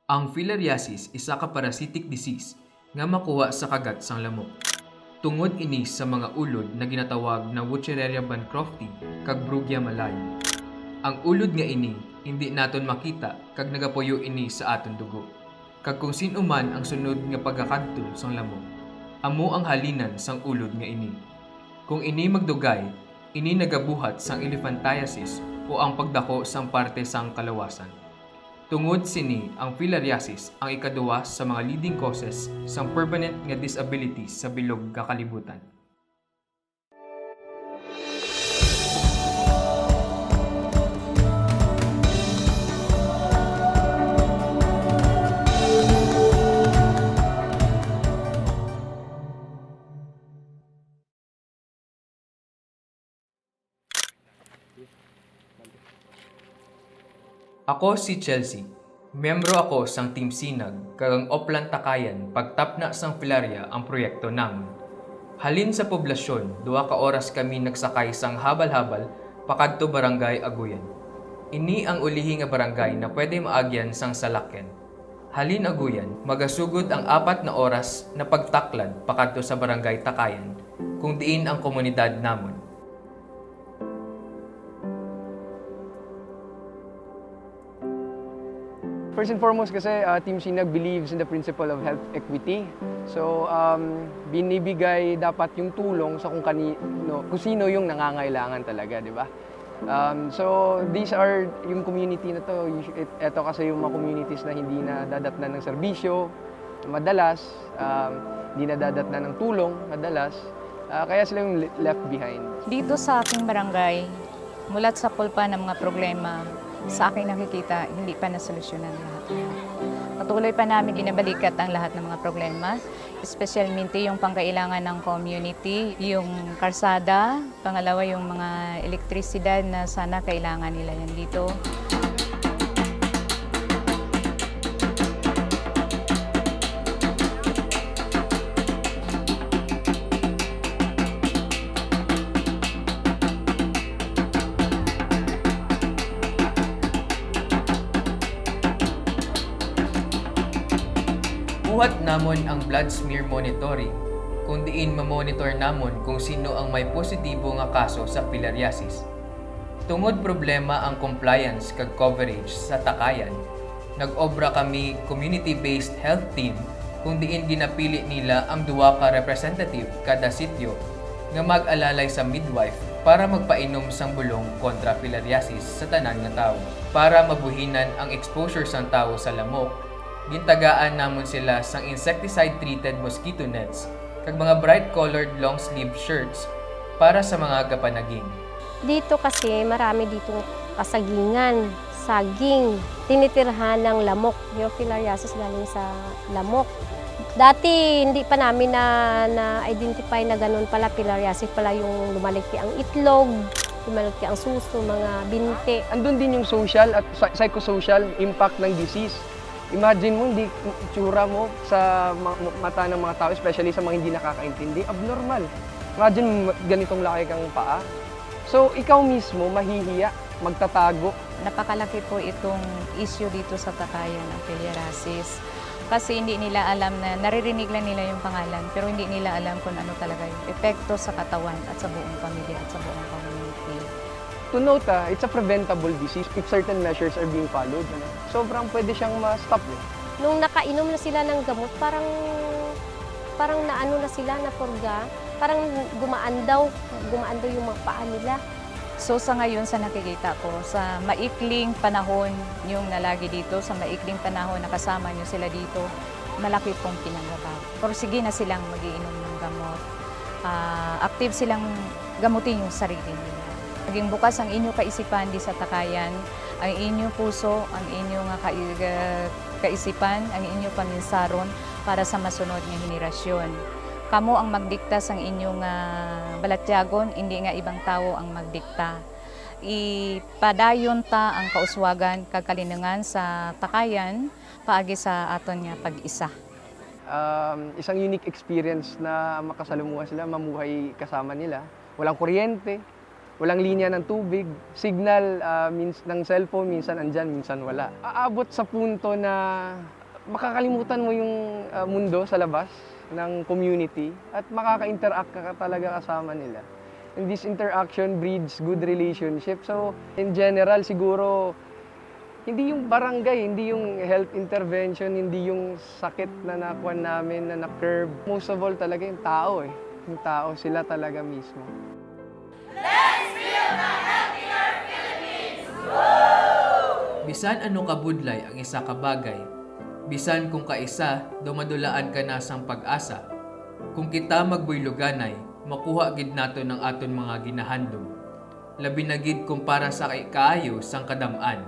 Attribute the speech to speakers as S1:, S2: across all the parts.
S1: Ang filariasis isa ka parasitic disease nga makuha sa kagat sang lamok. Tungod ini sa mga ulod na ginatawag na Wuchereria bancrofti kag Brugia malayi. Ang ulod nga ini hindi naton makita kag nagapuyo ini sa aton dugo. Kag kung sino man ang sunod nga pagkakadto sang lamok, amo ang halinan sang ulod nga ini. Kung ini magdugay, ini nagabuhat sang elephantiasis o ang pagdako sang parte sang kalawasan. Tungod sini, ang filariasis ang ikaduwa sa mga leading causes sang permanent nga disability sa bilog nga kalibutan. Ako si Chelsea. Membro ako sang Team Sinag kag ang Oplan Takayan pagtapna sang Filaria ang proyekto namon. Halin sa poblasyon, 2 ka oras kami nagsakay sang habal-habal pakadto barangay Aguyan. Ini ang ulihi nga barangay na pwede maagyan sang salakyan. Halin Aguyan, magasugod ang 4 na oras na pagtaklad pakadto sa barangay Takayan, kung diin ang komunidad namon.
S2: First and foremost kasi Team Sinag believes in the principle of health equity. So binibigay dapat yung tulong sa kung sino yung nangangailangan talaga, di ba? So these are yung community na to. Ito kasi yung mga communities na hindi na dadatnan ng serbisyo madalas, hindi na dadatnan ng tulong madalas. Kaya sila yung left behind.
S3: Dito sa aking barangay, mulat sa pulpa ng mga problema, sa aking nakikita, hindi pa nasolusyonan lahat. Patuloy pa namin inabalikat ang lahat ng mga problema, especialmente yung pangkailangan ng community, yung karsada, pangalawa yung mga elektrisidad na sana kailangan nila yan dito.
S1: Buhat namon ang blood smear monitoring, kung diin mamonitor namon kung sino ang may positibo nga kaso sa filariasis. Tungod problema ang compliance kag coverage sa Takayan, nag-obra kami community-based health team kung diin ginapili nila ang 2 ka representative kada sityo nga mag-alalay sa midwife para magpainom sang bulong kontra filariasis sa tanan nga tawo. Para mabuhinan ang exposure sang tawo sa lamok, gintagaan namon sila sang insecticide-treated mosquito nets kag mga bright-colored long-sleeve shirts para sa mga gapanaging.
S4: Dito kasi marami ditong kasagingan, saging, tinitirhan ng lamok. Yung filariasis galing sa lamok. Dati hindi pa namin na-identify na ganun pala, filariasis pala yung lumalaki ang itlog, lumalaki ang suso, mga binti.
S2: Andun din yung social at psychosocial impact ng disease. Imagine mo, hindi itsura mo sa mata ng mga tao, especially sa mga hindi nakakaintindi, abnormal. Imagine ganitong laki kang paa. So, ikaw mismo mahihiya, magtatago.
S3: Napakalaki po itong issue dito sa Takayan, ang filariasis. Kasi hindi nila alam na, naririnig lang nila yung pangalan, pero hindi nila alam kung ano talaga yung epekto sa katawan at sa buong pamilya at sa buong community.
S2: To note, it's a preventable disease if certain measures are being followed. Sobrang pwede siyang ma-stop.
S4: Nung nakainom na sila ng gamot, parang naano na sila, napurga. Parang gumaan daw yung mga paa nila.
S3: So sa ngayon, sa nakikita ko, sa maikling panahon yung nalagi dito, sa maikling panahon na kasama nyo sila dito, malaki pong pinangabago. Sige na silang mag-iinom ng gamot. Active silang gamutin yung sarili nila. Maging bukas ang inyong kaisipan di sa Takayan, ang inyong puso, ang inyong kaisipan, ang inyong paminsaron para sa masunod nga henerasyon. Kamo ang magdikta sang inyong balatyagon, hindi nga ibang tao ang magdikta. Ipadayon ta ang kauswagan, kakalinangan sa Takayan, paagi sa aton nga pag-isa.
S2: Isang unique experience na makasalumuha sila, mamuhay kasama nila. Walang kuryente, Walang linya ng tubig, signal ng cellphone, minsan andyan, minsan wala. Aabot sa punto na makakalimutan mo yung mundo sa labas ng community at makaka-interact ka talaga kasama nila. And this interaction breeds good relationship. So, in general, siguro, hindi yung barangay, hindi yung health intervention, hindi yung sakit na nakuha namin, na na-curb. Most of all talaga yung tao eh. Yung tao, sila talaga mismo.
S1: Bisan ano kabudlay ang isa ka bagay, bisan kung kaisa, dumadulaan ka na sang pag-asa. Kung kita magbuyluganay, makuha gid nato ng aton mga ginahandom. Labi na gid kumpara sa kaayo sang kadam-an.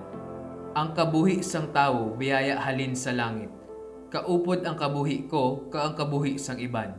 S1: Ang kabuhi sang tawo biyaya halin sa langit. Kaupod ang kabuhi ko ka ang kabuhi sang iban.